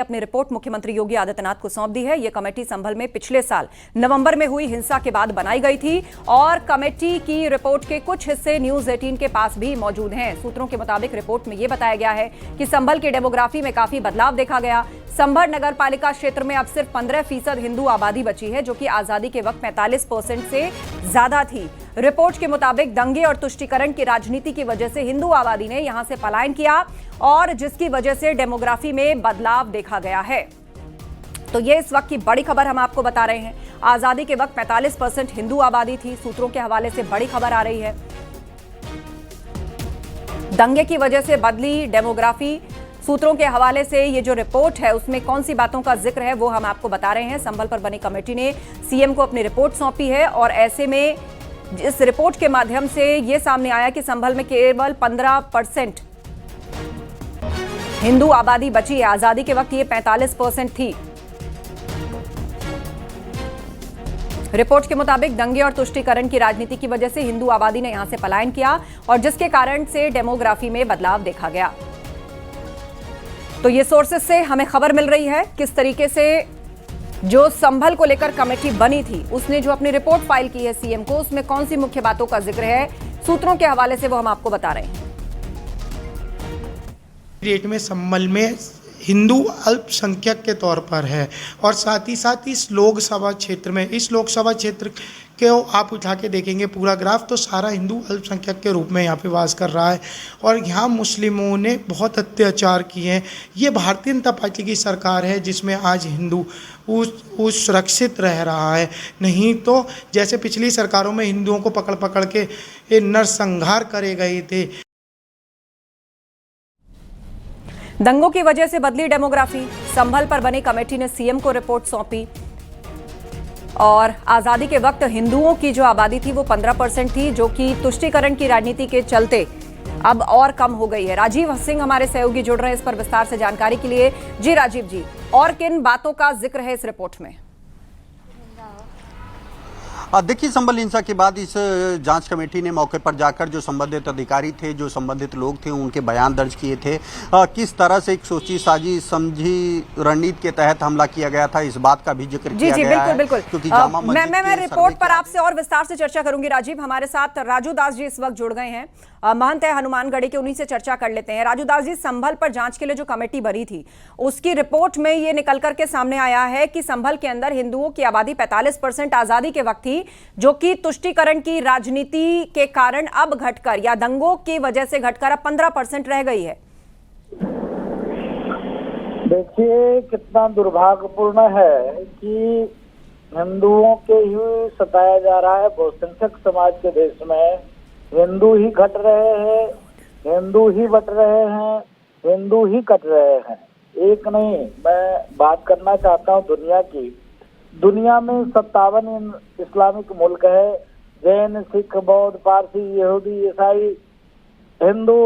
अपनी रिपोर्ट मुख्यमंत्री योगी आदित्यनाथ को सौंप दी है। यह कमेटी संभल में पिछले साल नवंबर में हुई हिंसा के बाद बनाई गई थी और कमेटी की रिपोर्ट के कुछ हिस्से न्यूज 18 के पास भी मौजूद हैं। सूत्रों के मुताबिक रिपोर्ट में यह बताया गया है कि संभल की डेमोग्राफी में काफी बदलाव देखा गया। संभल नगर पालिका क्षेत्र में अब सिर्फ 15% हिंदू आबादी बची है, जो कि आजादी के वक्त 45% से ज्यादा थी। रिपोर्ट के मुताबिक दंगे और तुष्टीकरण की राजनीति की वजह से हिंदू आबादी ने यहां से पलायन किया और जिसकी वजह से डेमोग्राफी में बदलाव देखा गया है। तो ये इस वक्त की बड़ी खबर हम आपको बता रहे हैं। आजादी के वक्त 45% हिंदू आबादी थी। सूत्रों के हवाले से बड़ी खबर आ रही है। दंगे की वजह से बदली डेमोग्राफी। सूत्रों के हवाले से ये जो रिपोर्ट है उसमें कौन सी बातों का जिक्र है वो हम आपको बता रहे हैं। संभल पर बनी कमेटी ने सीएम को अपनी रिपोर्ट सौंपी है और ऐसे में इस रिपोर्ट के माध्यम से यह सामने आया कि संभल में केवल 15% हिंदू आबादी बची है। आजादी के वक्त ये 45% थी। रिपोर्ट के मुताबिक दंगे और तुष्टीकरण की राजनीति की वजह से हिंदू आबादी ने यहां से पलायन किया और जिसके कारण से डेमोग्राफी में बदलाव देखा गया। तो ये सोर्सेस से हमें खबर मिल रही है किस तरीके से जो संभल को लेकर कमेटी बनी थी उसने जो अपनी रिपोर्ट फाइल की है सीएम को, उसमें कौन सी मुख्य बातों का जिक्र है। सूत्रों के हवाले से वो हम आपको बता रहे हैं। डेट में संभल में हिंदू अल्पसंख्यक के तौर पर है और साथ ही इस लोकसभा क्षेत्र में, इस लोकसभा क्षेत्र के आप उठा के देखेंगे पूरा ग्राफ तो सारा हिंदू अल्पसंख्यक के रूप में यहाँ पे वास कर रहा है और यहाँ मुस्लिमों ने बहुत अत्याचार किए हैं। ये भारतीय जनता पार्टी की सरकार है जिसमें आज हिंदू उस सुरक्षित रह रहा है। नहीं तो जैसे पिछली सरकारों में हिंदुओं को पकड़ पकड़ के नरसंहार करे गए थे। दंगों की वजह से बदली डेमोग्राफी। संभल पर बनी कमेटी ने सीएम को रिपोर्ट सौंपी और आजादी के वक्त हिंदुओं की जो आबादी थी वो 15% थी, जो कि तुष्टीकरण की राजनीति के चलते अब और कम हो गई है। राजीव सिंह हमारे सहयोगी जुड़ रहे हैं इस पर विस्तार से जानकारी के लिए। जी राजीव जी, और किन बातों का जिक्र है इस रिपोर्ट में? देखिए, संभल हिंसा के बाद इस जांच कमेटी ने मौके पर जाकर जो संबंधित अधिकारी थे, जो संबंधित लोग थे, उनके बयान दर्ज किए थे। किस तरह से एक सोची साजी समझी रणनीति के तहत हमला किया गया था, इस बात का भी जिक्र किया गया है। बिल्कुल। क्योंकि जामा मस्जिद मैं रिपोर्ट पर आपसे और विस्तार से चर्चा करूंगी। राजीव, हमारे साथ राजू दास जी इस वक्त जुड़ गए हैं, महंत है हनुमानगढ़ी के, उन्हीं से चर्चा कर लेते हैं। राजू दास जी, संभल पर जांच के लिए जो कमेटी बनी थी उसकी रिपोर्ट में ये निकल करके सामने आया है कि संभल के अंदर हिंदुओं की आबादी 45% आजादी के वक्त थी, जो कि तुष्टीकरण की राजनीति के कारण अब घटकर या दंगों की वजह से घटकर अब 15% रह गई है। देखिए कितना दुर्भाग्यपूर्ण है कि हिंदुओं के ही सताया जा रहा है। बहुसंख्यक समाज के देश में हिंदू ही घट रहे हैं, हिंदू ही बट रहे हैं, हिंदू ही कट रहे हैं। एक नहीं, मैं बात करना चाहता हूँ दुनिया की। दुनिया में 57 इस्लामिक मुल्क है। जैन, सिख, बौद्ध, पारसी, यहूदी, ईसाई, हिंदू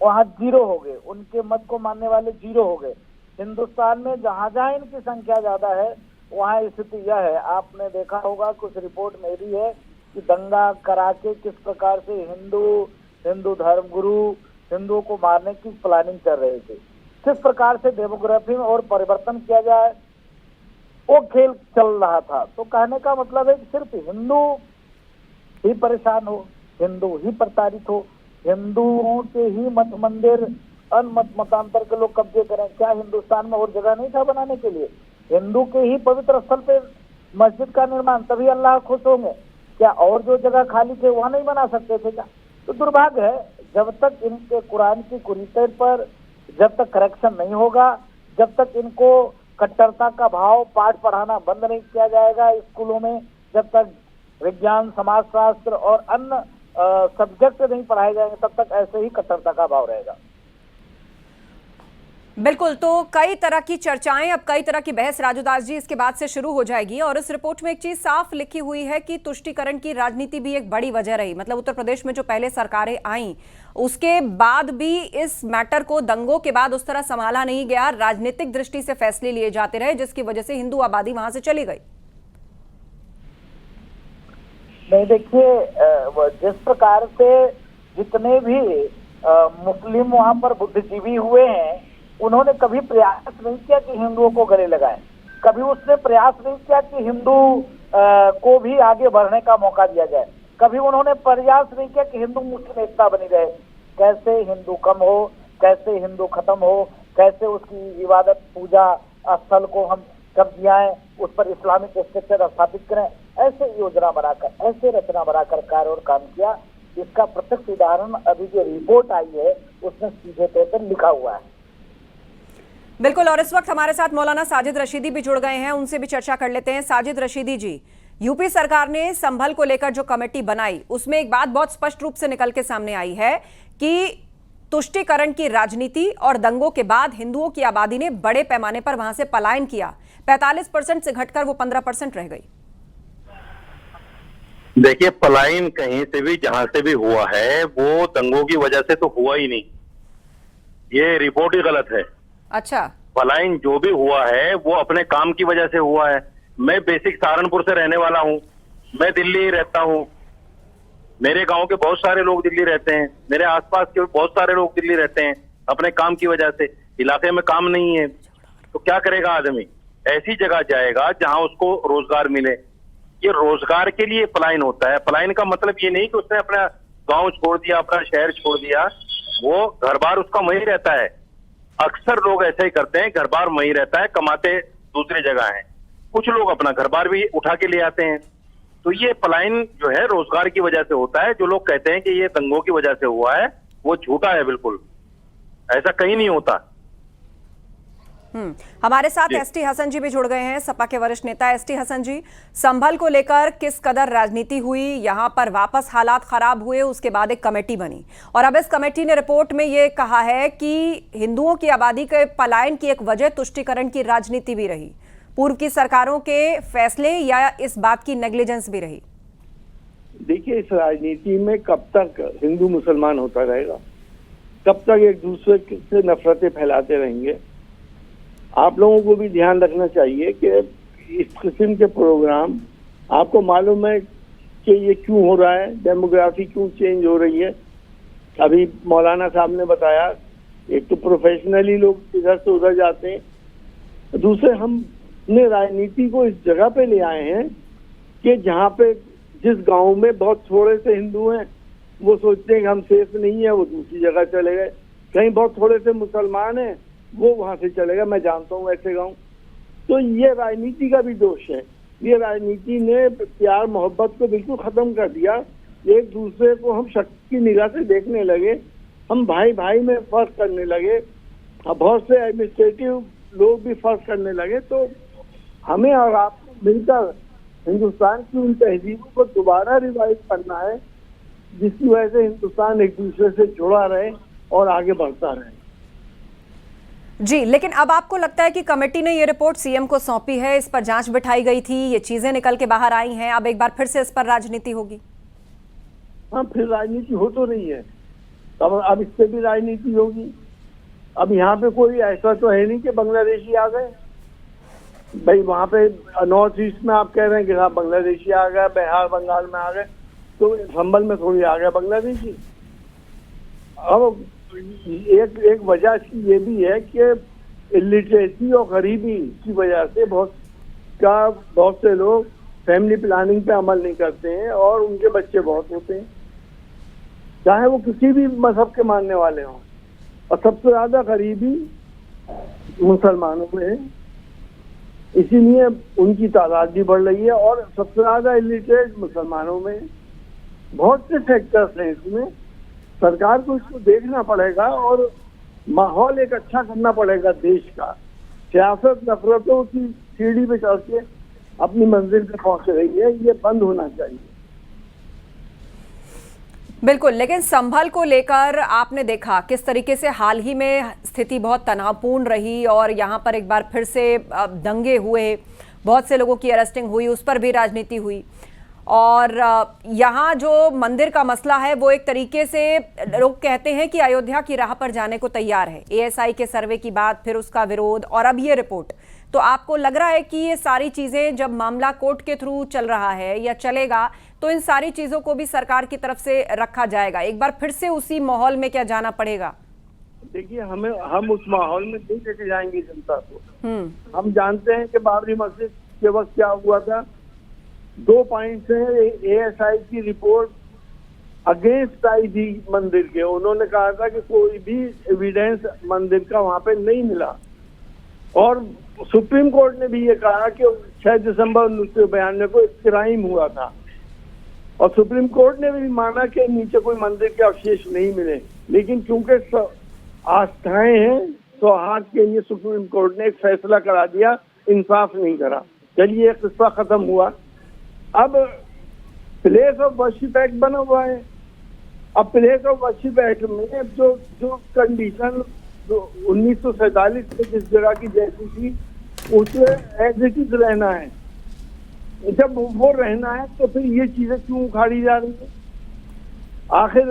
वहाँ जीरो हो गए, उनके मत को मानने वाले जीरो हो गए। हिंदुस्तान में जहाँ जहाँ इनकी संख्या ज्यादा है वहाँ स्थिति यह है। आपने देखा होगा, कुछ रिपोर्ट मेरी है कि दंगा करा के किस प्रकार से हिंदू धर्मगुरु हिंदुओं को मारने की प्लानिंग कर रहे थे। किस प्रकार से डेमोग्राफी में और परिवर्तन किया जाए वो खेल चल रहा था। तो कहने का मतलब है कि सिर्फ हिंदू ही परेशान हो, हिंदू ही प्रताड़ित हो, हिंदुओं के ही मत मंदिर अनमत मतांतर के लोग कब्जे करें। क्या हिंदुस्तान में और जगह नहीं था बनाने के लिए? हिंदू के ही पवित्र स्थल पे मस्जिद का निर्माण, तभी अल्लाह खुश होंगे। क्या और जो जगह खाली थे वहां नहीं बना सकते थे क्या? तो दुर्भाग्य है, जब तक इनके कुरान की कुरीति पर जब तक करेक्शन नहीं होगा, जब तक इनको कट्टरता का भाव पाठ पढ़ाना बंद नहीं किया जाएगा स्कूलों में, जब तक विज्ञान, समाजशास्त्र और अन्य सब्जेक्ट नहीं पढ़ाए जाएंगे, तब तक ऐसे ही कट्टरता का भाव रहेगा। बिल्कुल। तो कई तरह की चर्चाएं, अब कई तरह की बहस राजूदास जी इसके बाद से शुरू हो जाएगी और इस रिपोर्ट में एक चीज साफ लिखी हुई है कि तुष्टीकरण की राजनीति भी एक बड़ी वजह रही। मतलब उत्तर प्रदेश में जो पहले सरकारें आईं उसके बाद भी इस मैटर को दंगों के बाद उस तरह संभाला नहीं गया, राजनीतिक दृष्टि से फैसले लिए जाते रहे, जिसकी वजह से हिंदू आबादी वहां से चली गई। नहीं, देखिए जिस प्रकार से जितने भी मुस्लिम वहां पर बुद्धिजीवी हुए हैं उन्होंने कभी प्रयास नहीं किया कि हिंदुओं को गले लगाएं, कभी उसने प्रयास नहीं किया कि हिंदू को भी आगे बढ़ने का मौका दिया जाए, कभी उन्होंने प्रयास नहीं किया कि हिंदू मुस्लिम एकता बनी रहे। कैसे हिंदू कम हो, कैसे हिंदू खत्म हो, कैसे उसकी इबादत पूजा स्थल को हम कब्जियाएं, उस पर इस्लामिक स्ट्रक्चर स्थापित करें, ऐसे योजना बनाकर, ऐसे रचना बनाकर कार्य और काम किया। इसका प्रत्यक्ष उदाहरण अभी जो रिपोर्ट आई है उसमें सीधे तौर पर लिखा हुआ है। बिल्कुल, और इस वक्त हमारे साथ मौलाना साजिद रशीदी भी जुड़ गए हैं, उनसे भी चर्चा कर लेते हैं। साजिद रशीदी जी, यूपी सरकार ने संभल को लेकर जो कमेटी बनाई उसमें एक बात बहुत स्पष्ट रूप से निकल के सामने आई है कि तुष्टीकरण की राजनीति और दंगों के बाद हिंदुओं की आबादी ने बड़े पैमाने पर वहां से पलायन किया। 45% से घटकर वो 15% रह गई। देखिए, पलायन कहीं से भी जहां से भी हुआ है वो दंगों की वजह से तो हुआ ही नहीं, ये रिपोर्ट ही गलत है। अच्छा, पलायन जो भी हुआ है वो अपने काम की वजह से हुआ है। मैं बेसिक सहारनपुर से रहने वाला हूँ, मैं दिल्ली ही रहता हूँ, मेरे गांव के बहुत सारे लोग दिल्ली रहते हैं, मेरे आसपास के बहुत सारे लोग दिल्ली रहते हैं अपने काम की वजह से। इलाके में काम नहीं है तो क्या करेगा आदमी, ऐसी जगह जाएगा जहां उसको रोजगार मिले। ये रोजगार के लिए पलायन होता है। पलायन का मतलब ये नहीं कि उसने अपना गांव छोड़ दिया, अपना शहर छोड़ दिया, वो घर बार उसका वहीं रहता है। अक्सर लोग ऐसे ही करते हैं, घर बार वहीं रहता है, कमाते दूसरी जगह हैं। कुछ लोग अपना घर बार भी उठा के ले आते हैं। तो ये पलायन जो है रोजगार की वजह से होता है। जो लोग कहते हैं कि ये दंगों की वजह से हुआ है वो झूठा है, बिल्कुल ऐसा कहीं नहीं होता। हमारे साथ एसटी हसन जी भी जुड़ गए हैं, सपा के वरिष्ठ नेता। एसटी हसन जी, संभल को लेकर किस कदर राजनीति हुई, यहां पर वापस हालात खराब हुए, उसके बाद एक कमेटी बनी और अब इस कमेटी ने रिपोर्ट में यह कहा है कि हिंदुओं की आबादी के पलायन की एक वजह तुष्टीकरण की राजनीति भी रही, पूर्व की सरकारों के फैसले या इस बात की नेग्लिजेंस भी रही। देखिए, इस राजनीति में कब तक हिंदू मुसलमान होता रहेगा, कब तक एक दूसरे से नफरतें फैलाते रहेंगे। आप लोगों को भी ध्यान रखना चाहिए कि इस किस्म के प्रोग्राम, आपको मालूम है कि ये क्यों हो रहा है, डेमोग्राफी क्यों चेंज हो रही है। अभी मौलाना साहब ने बताया, एक तो प्रोफेशनली लोग इधर से उधर जाते हैं, दूसरे हमने राजनीति को इस जगह पे ले आए हैं कि जहाँ पे जिस गांव में बहुत थोड़े से हिंदू हैं वो सोचते हैं कि हम सेफ नहीं है, वो दूसरी जगह चले गए। कहीं बहुत थोड़े से मुसलमान हैं, वो वहां से चले गए। मैं जानता हूँ ऐसे गांव। तो ये राजनीति का भी दोष है। ये राजनीति ने प्यार मोहब्बत को बिल्कुल खत्म कर दिया। एक दूसरे को हम शक की निगाह से देखने लगे, हम भाई भाई में फर्क करने लगे, बहुत से एडमिनिस्ट्रेटिव लोग भी फर्क करने लगे। तो हमें और आपको मिलकर हिंदुस्तान की उन तहजीबों को दोबारा रिवाइव करना है जिसकी वजह से हिंदुस्तान एक दूसरे से जुड़ा रहे और आगे बढ़ता रहे। जी, लेकिन अब आपको लगता है कि कमेटी ने ये रिपोर्ट सीएम को सौंपी है, इस पर जांच बिठाई गई थी, ये चीजें निकल के बाहर आई हैं, अब एक बार फिर से इस पर राजनीति होगी? हाँ, फिर राजनीति हो तो रही है, अब इस पे भी राजनीति होगी। अब यहाँ पे कोई ऐसा तो है नहीं कि बांग्लादेशी आ गए भाई। वहाँ पे नॉर्थ ईस्ट में आप कह रहे हैं कि हाँ बांग्लादेशी आ गया, बिहार बंगाल में आ गए, तो संभल में थोड़ी आ गया बांग्लादेशी। अब एक वजह इसकी ये भी है कि इलिटरेसी और गरीबी की वजह से बहुत से लोग फैमिली प्लानिंग पे अमल नहीं करते हैं और उनके बच्चे बहुत होते हैं, चाहे वो किसी भी मजहब के मानने वाले हों। और सबसे ज्यादा गरीबी मुसलमानों में है, इसीलिए उनकी तादाद भी बढ़ रही है। और सबसे ज्यादा इलिटरेट मुसलमानों में। बहुत से फैक्टर्स हैं इसमें, सरकार को इसको देखना पड़ेगा और माहौल एक अच्छा करना पड़ेगा देश का। सियासत नफरतों की सीढ़ी पे चढ़ के अपनी मंजिल पे पहुंच रही है, ये बंद होना चाहिए। बिल्कुल, लेकिन संभल को लेकर आपने देखा किस तरीके से हाल ही में स्थिति बहुत तनावपूर्ण रही और यहाँ पर एक बार फिर से दंगे हुए, बहुत से लोगों की अरेस्टिंग हुई, उस पर भी राजनीति हुई। और यहाँ जो मंदिर का मसला है वो एक तरीके से लोग कहते हैं कि अयोध्या की राह पर जाने को तैयार है। एएसआई के सर्वे की बात, फिर उसका विरोध और अब ये रिपोर्ट। तो आपको लग रहा है कि ये सारी चीजें, जब मामला कोर्ट के थ्रू चल रहा है या चलेगा, तो इन सारी चीजों को भी सरकार की तरफ से रखा जाएगा, एक बार फिर से उसी माहौल में क्या जाना पड़ेगा? देखिए हम उस माहौल में नहीं लेके जाएंगे जनता को। हम जानते हैं कि बाबरी मस्जिद के वक्त क्या हुआ था। 2 पॉइंट्स हैं। एएसआई की रिपोर्ट अगेंस्ट आई थी मंदिर के। उन्होंने कहा था कि कोई भी एविडेंस मंदिर का वहां पे नहीं मिला, और सुप्रीम कोर्ट ने भी ये कहा कि 6 दिसंबर 1992 को एक क्राइम हुआ था, और सुप्रीम कोर्ट ने भी माना कि नीचे कोई मंदिर के अवशेष नहीं मिले। लेकिन क्योंकि आस्थाएं हैं, सौहार्द के लिए सुप्रीम कोर्ट ने एक फैसला करा दिया, इंसाफ नहीं करा। चलिए, एक किस्सा खत्म हुआ। अब प्लेस ऑफ वर्शिप एक्ट बना हुआ है। अब प्लेस ऑफ वर्शिप एक्ट में जो कंडीशन 1947 में जिस जगह की जैसी थी, उसे एज इट इज रहना है। जब वो रहना है तो फिर ये चीजें क्यों उखाड़ी जा रही है? आखिर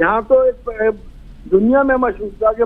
यहाँ तो एक दुनिया में मशहूर था कि